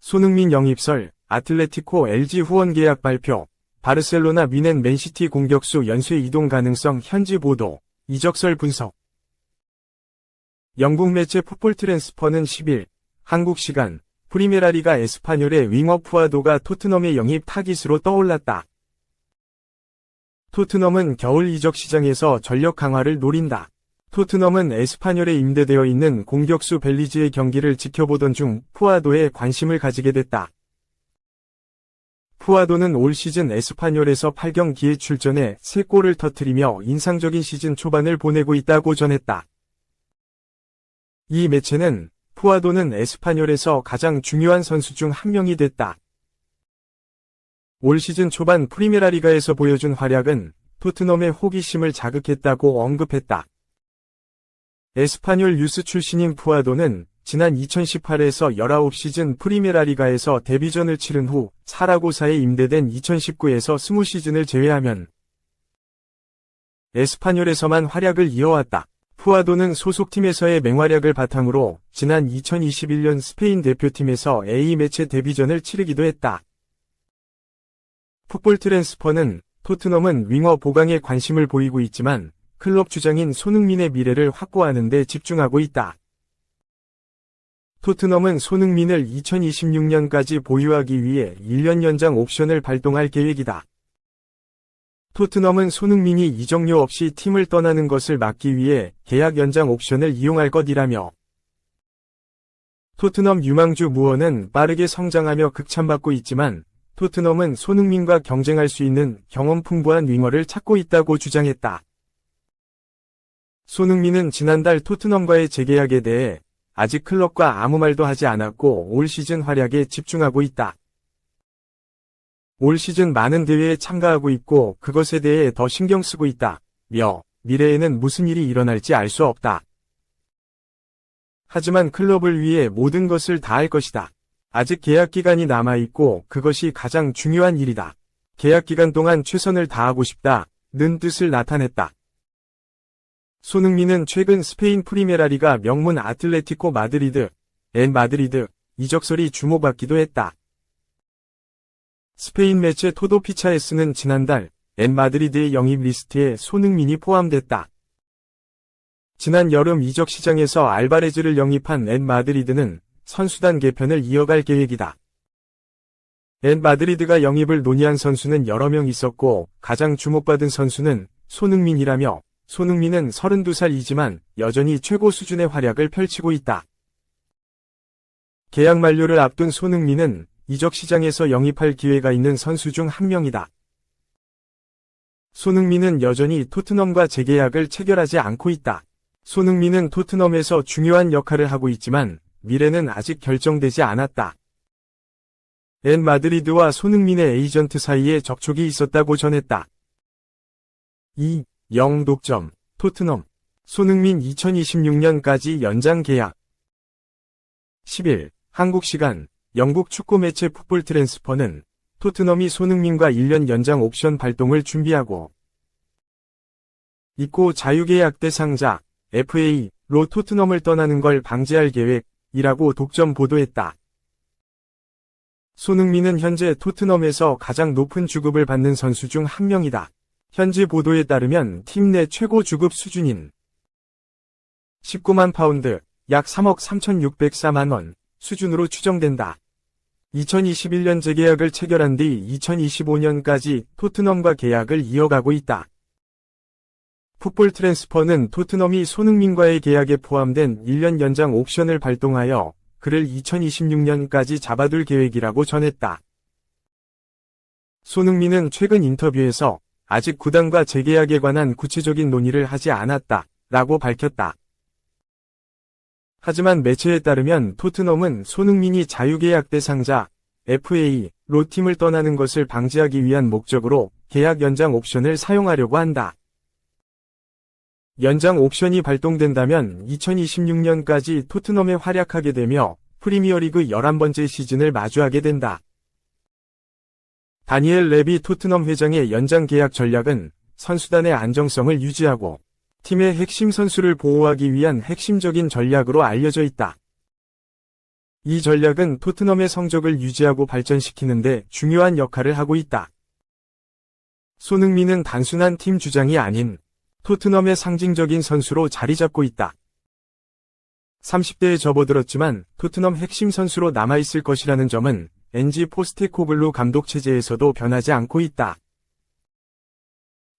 손흥민 영입설, 아틀레티코 LG 후원 계약 발표, 바르셀로나 미넨 맨시티 공격수 연쇄 이동 가능성 현지 보도, 이적설 분석. 영국 매체 풋볼 트랜스퍼는 10일, 한국 시간, 프리메라리가 에스파뇰의 윙어 푸아도가 토트넘의 영입 타깃으로 떠올랐다. 토트넘은 겨울 이적 시장에서 전력 강화를 노린다. 토트넘은 에스파뇰에 임대되어 있는 공격수 벨리지의 경기를 지켜보던 중 푸아도에 관심을 가지게 됐다. 푸아도는 올 시즌 에스파뇰에서 8경기에 출전해 3골을 터뜨리며 인상적인 시즌 초반을 보내고 있다고 전했다. 이 매체는 푸아도는 에스파뇰에서 가장 중요한 선수 중 한 명이 됐다. 올 시즌 초반 프리메라리가에서 보여준 활약은 토트넘의 호기심을 자극했다고 언급했다. 에스파뇰 유스 출신인 푸아도는 지난 2018에서 19시즌 프리메라리가에서 데뷔전을 치른 후 사라고사에 임대된 2019에서 20시즌을 제외하면 에스파뇰에서만 활약을 이어왔다. 푸아도는 소속팀에서의 맹활약을 바탕으로 지난 2021년 스페인 대표팀에서 A매체 데뷔전을 치르기도 했다. 풋볼 트랜스퍼는 토트넘은 윙어 보강에 관심을 보이고 있지만 클럽 주장인 손흥민의 미래를 확보하는 데 집중하고 있다. 토트넘은 손흥민을 2026년까지 보유하기 위해 1년 연장 옵션을 발동할 계획이다. 토트넘은 손흥민이 이적료 없이 팀을 떠나는 것을 막기 위해 계약 연장 옵션을 이용할 것이라며 토트넘 유망주 무어는 빠르게 성장하며 극찬받고 있지만 토트넘은 손흥민과 경쟁할 수 있는 경험 풍부한 윙어를 찾고 있다고 주장했다. 손흥민은 지난달 토트넘과의 재계약에 대해 아직 클럽과 아무 말도 하지 않았고 올 시즌 활약에 집중하고 있다. 올 시즌 많은 대회에 참가하고 있고 그것에 대해 더 신경 쓰고 있다. 미래에는 무슨 일이 일어날지 알 수 없다. 하지만 클럽을 위해 모든 것을 다할 것이다. 아직 계약 기간이 남아있고 그것이 가장 중요한 일이다. 계약 기간 동안 최선을 다하고 싶다는 뜻을 나타냈다. 손흥민은 최근 스페인 프리메라리가 명문 아틀레티코 마드리드, 마드리드 이적설이 주목받기도 했다. 스페인 매체 토도피차에스는 지난달 마드리드의 영입 리스트에 손흥민이 포함됐다. 지난 여름 이적 시장에서 알바레즈를 영입한 마드리드는 선수단 개편을 이어갈 계획이다. 마드리드가 영입을 논의한 선수는 여러 명 있었고 가장 주목받은 선수는 손흥민이라며 손흥민은 32살이지만 여전히 최고 수준의 활약을 펼치고 있다. 계약 만료를 앞둔 손흥민은 이적 시장에서 영입할 기회가 있는 선수 중 한 명이다. 손흥민은 여전히 토트넘과 재계약을 체결하지 않고 있다. 손흥민은 토트넘에서 중요한 역할을 하고 있지만 미래는 아직 결정되지 않았다. 마드리드와 손흥민의 에이전트 사이에 접촉이 있었다고 전했다. 2.0 독점, 토트넘, 손흥민 2026년까지 연장 계약. 10일, 한국 시간, 영국 축구 매체 풋볼 트랜스퍼는 토트넘이 손흥민과 1년 연장 옵션 발동을 준비하고 있고 자유계약 대상자, FA로 토트넘을 떠나는 걸 방지할 계획이라고 독점 보도했다. 손흥민은 현재 토트넘에서 가장 높은 주급을 받는 선수 중 한 명이다. 현지 보도에 따르면 팀 내 최고 주급 수준인 19만 파운드, 약 3억 3,604만 원 수준으로 추정된다. 2021년 재계약을 체결한 뒤 2025년까지 토트넘과 계약을 이어가고 있다. 풋볼 트랜스퍼는 토트넘이 손흥민과의 계약에 포함된 1년 연장 옵션을 발동하여 그를 2026년까지 잡아둘 계획이라고 전했다. 손흥민은 최근 인터뷰에서 아직 구단과 재계약에 관한 구체적인 논의를 하지 않았다라고 밝혔다. 하지만 매체에 따르면 토트넘은 손흥민이 자유계약 대상자 FA로 팀을 떠나는 것을 방지하기 위한 목적으로 계약 연장 옵션을 사용하려고 한다. 연장 옵션이 발동된다면 2026년까지 토트넘에 활약하게 되며 프리미어리그 11번째 시즌을 마주하게 된다. 다니엘 레비 토트넘 회장의 연장 계약 전략은 선수단의 안정성을 유지하고 팀의 핵심 선수를 보호하기 위한 핵심적인 전략으로 알려져 있다. 이 전략은 토트넘의 성적을 유지하고 발전시키는데 중요한 역할을 하고 있다. 손흥민은 단순한 팀 주장이 아닌 토트넘의 상징적인 선수로 자리 잡고 있다. 30대에 접어들었지만 토트넘 핵심 선수로 남아있을 것이라는 점은 엔지 포스테코글루 감독 체제에서도 변하지 않고 있다.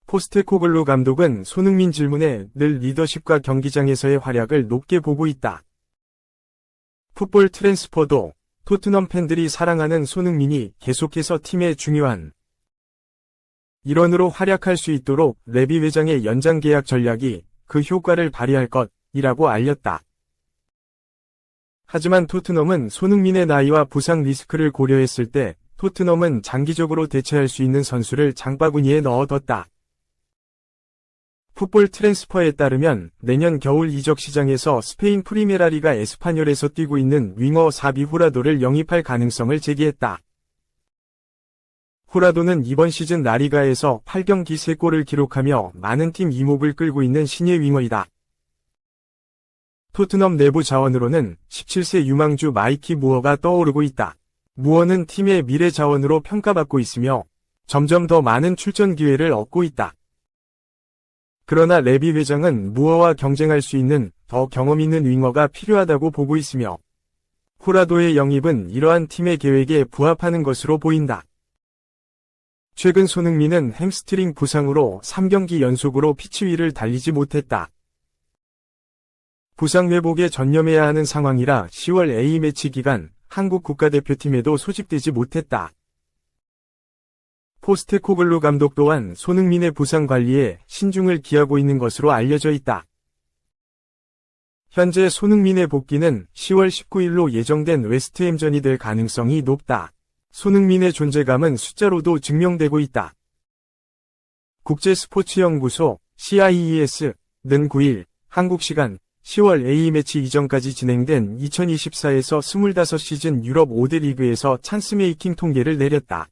포스테코글루 감독은 손흥민 질문에 늘 리더십과 경기장에서의 활약을 높게 보고 있다. 풋볼 트랜스퍼도 토트넘 팬들이 사랑하는 손흥민이 계속해서 팀의 중요한 일원으로 활약할 수 있도록 레비 회장의 연장 계약 전략이 그 효과를 발휘할 것이라고 알렸다. 하지만 토트넘은 손흥민의 나이와 부상 리스크를 고려했을 때 토트넘은 장기적으로 대체할 수 있는 선수를 장바구니에 넣어뒀다. 풋볼 트랜스퍼에 따르면 내년 겨울 이적 시장에서 스페인 프리메라리가 에스파뇰에서 뛰고 있는 윙어 사비 후라도를 영입할 가능성을 제기했다. 후라도는 이번 시즌 라리가에서 8경기 3골을 기록하며 많은 팀 이목을 끌고 있는 신예 윙어이다. 토트넘 내부 자원으로는 17세 유망주 마이키 무어가 떠오르고 있다. 무어는 팀의 미래 자원으로 평가받고 있으며 점점 더 많은 출전 기회를 얻고 있다. 그러나 레비 회장은 무어와 경쟁할 수 있는 더 경험 있는 윙어가 필요하다고 보고 있으며 후라도의 영입은 이러한 팀의 계획에 부합하는 것으로 보인다. 최근 손흥민은 햄스트링 부상으로 3경기 연속으로 피치 위를 달리지 못했다. 부상 회복에 전념해야 하는 상황이라 10월 A매치 기간 한국 국가대표팀에도 소집되지 못했다. 포스테코글루 감독 또한 손흥민의 부상 관리에 신중을 기하고 있는 것으로 알려져 있다. 현재 손흥민의 복귀는 10월 19일로 예정된 웨스트햄전이 될 가능성이 높다. 손흥민의 존재감은 숫자로도 증명되고 있다. 국제스포츠연구소 CIES는 9일 한국 시간 10월 A매치 이전까지 진행된 2024에서 25시즌 유럽 5대 리그에서 찬스메이킹 통계를 내렸다.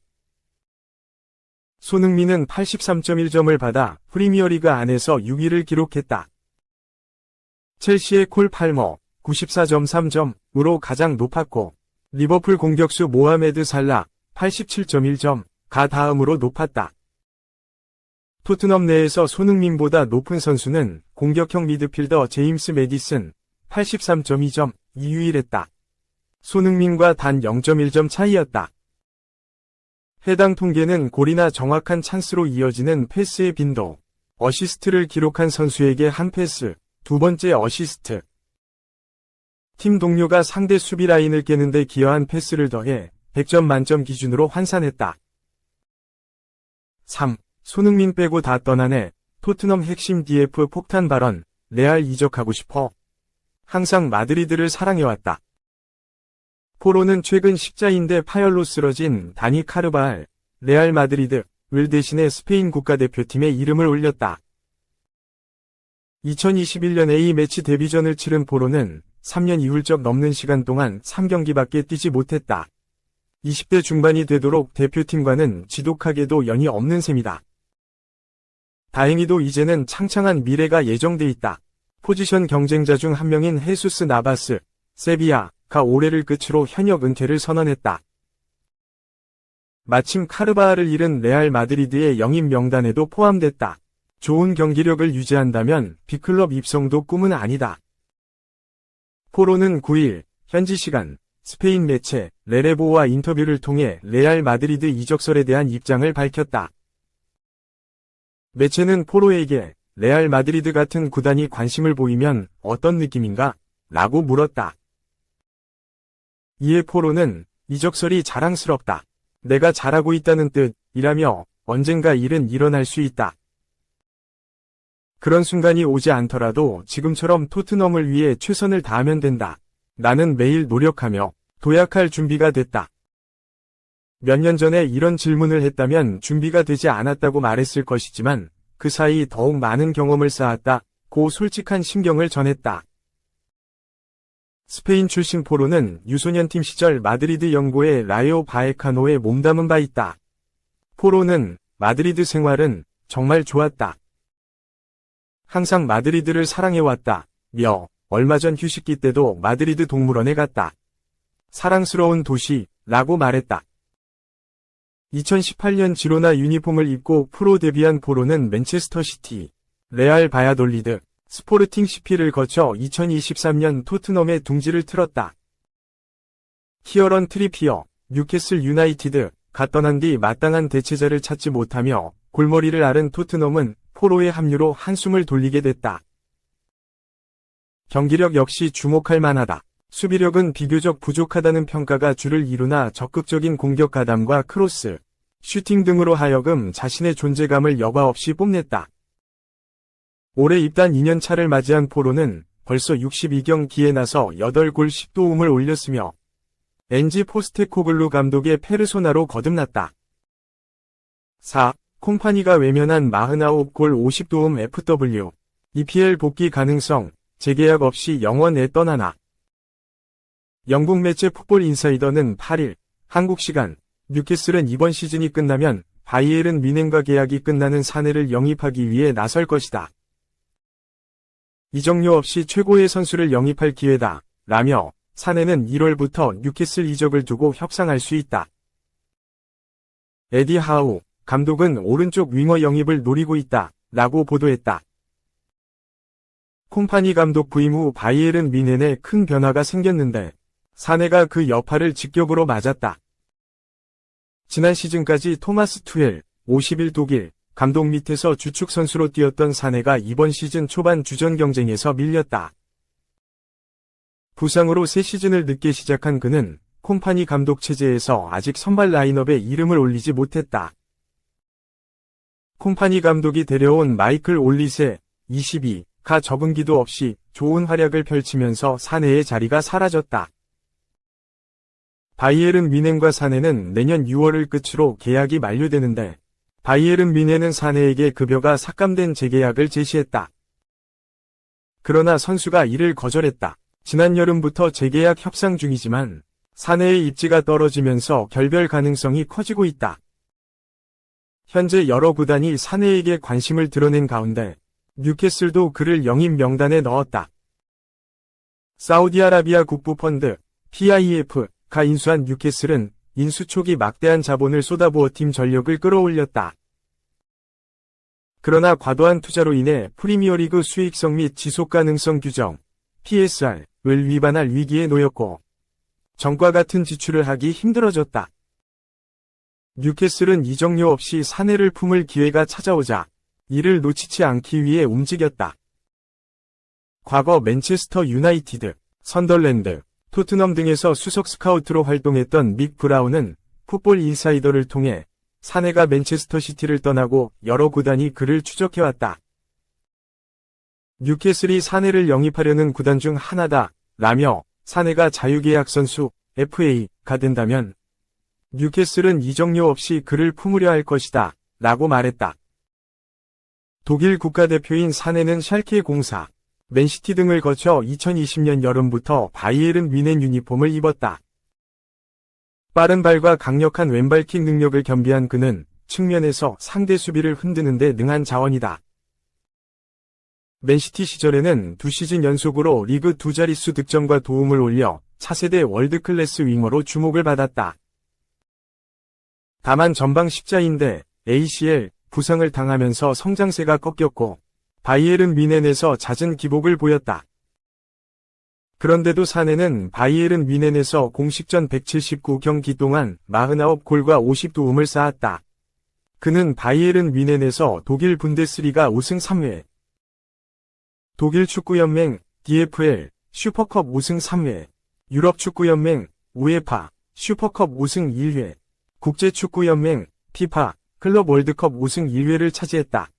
손흥민은 83.1점을 받아 프리미어리그 안에서 6위를 기록했다. 첼시의 콜 팔머 94.3점으로 가장 높았고 리버풀 공격수 모하메드 살라 87.1점가 다음으로 높았다. 토트넘 내에서 손흥민보다 높은 선수는 공격형 미드필더 제임스 매디슨 83.2점 유일했다. 손흥민과 단 0.1점 차이였다. 해당 통계는 골이나 정확한 찬스로 이어지는 패스의 빈도, 어시스트를 기록한 선수에게 한 패스, 두 번째 어시스트, 팀 동료가 상대 수비 라인을 깨는데 기여한 패스를 더해 100점 만점 기준으로 환산했다. 3. 손흥민 빼고 다 떠나네. 토트넘 핵심 DF 폭탄 발언. 레알 이적하고 싶어. 항상 마드리드를 사랑해왔다. 포로는 최근 십자인대 파열로 쓰러진 다니 카르바알, 레알 마드리드를 대신해 스페인 국가대표팀에 이름을 올렸다. 2021년 A매치 데뷔전을 치른 포로는 3년 이훌쩍 넘는 시간 동안 3경기밖에 뛰지 못했다. 20대 중반이 되도록 대표팀과는 지독하게도 연이 없는 셈이다. 다행히도 이제는 창창한 미래가 예정돼 있다. 포지션 경쟁자 중 한 명인 헤수스 나바스, 세비야가 올해를 끝으로 현역 은퇴를 선언했다. 마침 카르바알을 잃은 레알 마드리드의 영입 명단에도 포함됐다. 좋은 경기력을 유지한다면 B클럽 입성도 꿈은 아니다. 포로는 9일 현지 시간 스페인 매체 레레보와 인터뷰를 통해 레알 마드리드 이적설에 대한 입장을 밝혔다. 매체는 포로에게 레알 마드리드 같은 구단이 관심을 보이면 어떤 느낌인가? 라고 물었다. 이에 포로는 이적설이 자랑스럽다. 내가 잘하고 있다는 뜻이라며 언젠가 일은 일어날 수 있다. 그런 순간이 오지 않더라도 지금처럼 토트넘을 위해 최선을 다하면 된다. 나는 매일 노력하며 도약할 준비가 됐다. 몇 년 전에 이런 질문을 했다면 준비가 되지 않았다고 말했을 것이지만 그 사이 더욱 많은 경험을 쌓았다고 솔직한 심경을 전했다. 스페인 출신 포로는 유소년팀 시절 마드리드 연고의 라요 바에카노에 몸담은 바 있다. 포로는 마드리드 생활은 정말 좋았다. 항상 마드리드를 사랑해왔다. 며 얼마 전 휴식기 때도 마드리드 동물원에 갔다. 사랑스러운 도시, 라고 말했다. 2018년 지로나 유니폼을 입고 프로 데뷔한 포로는 맨체스터 시티, 레알 바야돌리드, 스포르팅 CP를 거쳐 2023년 토트넘에 둥지를 틀었다. 키어런 트리피어, 뉴캐슬 유나이티드가 떠난 뒤 마땅한 대체자를 찾지 못하며 골머리를 앓은 토트넘은 포로의 합류로 한숨을 돌리게 됐다. 경기력 역시 주목할 만하다. 수비력은 비교적 부족하다는 평가가 주를 이루나 적극적인 공격 가담과 크로스, 슈팅 등으로 하여금 자신의 존재감을 여과 없이 뽐냈다. 올해 입단 2년 차를 맞이한 포로는 벌써 62경기에 나서 8골 10도움을 올렸으며 엔지 포스테코글루 감독의 페르소나로 거듭났다. 4. 콤파니가 외면한 49골 50도움 FW, EPL 복귀 가능성, 재계약 없이 영원에 떠나나. 영국 매체 풋볼 인사이더는 8일, 한국 시간, 뉴캐슬은 이번 시즌이 끝나면 바이에른 뮌헨과 계약이 끝나는 사내를 영입하기 위해 나설 것이다. 이적료 없이 최고의 선수를 영입할 기회다, 라며 사내는 1월부터 뉴캐슬 이적을 두고 협상할 수 있다. 에디 하우 감독은 오른쪽 윙어 영입을 노리고 있다, 라고 보도했다. 콤파니 감독 부임 후 바이에른 뮌헨에 큰 변화가 생겼는데 사내가 그 여파를 직격으로 맞았다. 지난 시즌까지 토마스 투헬, 51 독일 감독 밑에서 주축 선수로 뛰었던 사내가 이번 시즌 초반 주전 경쟁에서 밀렸다. 부상으로 새 시즌을 늦게 시작한 그는 콤파니 감독 체제에서 아직 선발 라인업에 이름을 올리지 못했다. 콤파니 감독이 데려온 마이클 올리세, 22가 적응기도 없이 좋은 활약을 펼치면서 사내의 자리가 사라졌다. 바이에른 뮌헨과 사내는 내년 6월을 끝으로 계약이 만료되는데 바이에른 뮌헨은 사내에게 급여가 삭감된 재계약을 제시했다. 그러나 선수가 이를 거절했다. 지난 여름부터 재계약 협상 중이지만 사내의 입지가 떨어지면서 결별 가능성이 커지고 있다. 현재 여러 구단이 사내에게 관심을 드러낸 가운데 뉴캐슬도 그를 영입 명단에 넣었다. 사우디아라비아 국부펀드 PIF가 인수한 뉴캐슬은 인수 초기 막대한 자본을 쏟아부어 팀 전력을 끌어올렸다. 그러나 과도한 투자로 인해 프리미어리그 수익성 및 지속가능성 규정 PSR을 위반할 위기에 놓였고 전과 같은 지출을 하기 힘들어졌다. 뉴캐슬은 이적료 없이 사내를 품을 기회가 찾아오자 이를 놓치지 않기 위해 움직였다. 과거 맨체스터 유나이티드, 선덜랜드, 토트넘 등에서 수석 스카우트로 활동했던 믹 브라운은 풋볼 인사이더를 통해 사내가 맨체스터 시티를 떠나고 여러 구단이 그를 추적해왔다. 뉴캐슬이 사내를 영입하려는 구단 중 하나다, 라며 사내가 자유계약 선수 FA가 된다면 뉴캐슬은 이적료 없이 그를 품으려 할 것이다, 라고 말했다. 독일 국가대표인 사내는 샬케 04, 맨시티 등을 거쳐 2020년 여름부터 바이에른 뮌헨 유니폼을 입었다. 빠른 발과 강력한 왼발킥 능력을 겸비한 그는 측면에서 상대 수비를 흔드는 데 능한 자원이다. 맨시티 시절에는 2시즌 연속으로 리그 2자릿수 득점과 도움을 올려 차세대 월드클래스 윙어로 주목을 받았다. 다만 전방 십자인대 ACL 부상을 당하면서 성장세가 꺾였고 바이에른 뮌헨에서 잦은 기복을 보였다. 그런데도 사내는 바이에른 뮌헨에서 공식전 179경기 동안 49골과 50도움을 쌓았다. 그는 바이에른 뮌헨에서 독일 분데스리가 우승 3회, 독일 축구연맹 DFL 슈퍼컵 우승 3회, 유럽 축구연맹 우에파 슈퍼컵 우승 1회, 국제축구연맹 FIFA 클럽 월드컵 우승 1회를 차지했다.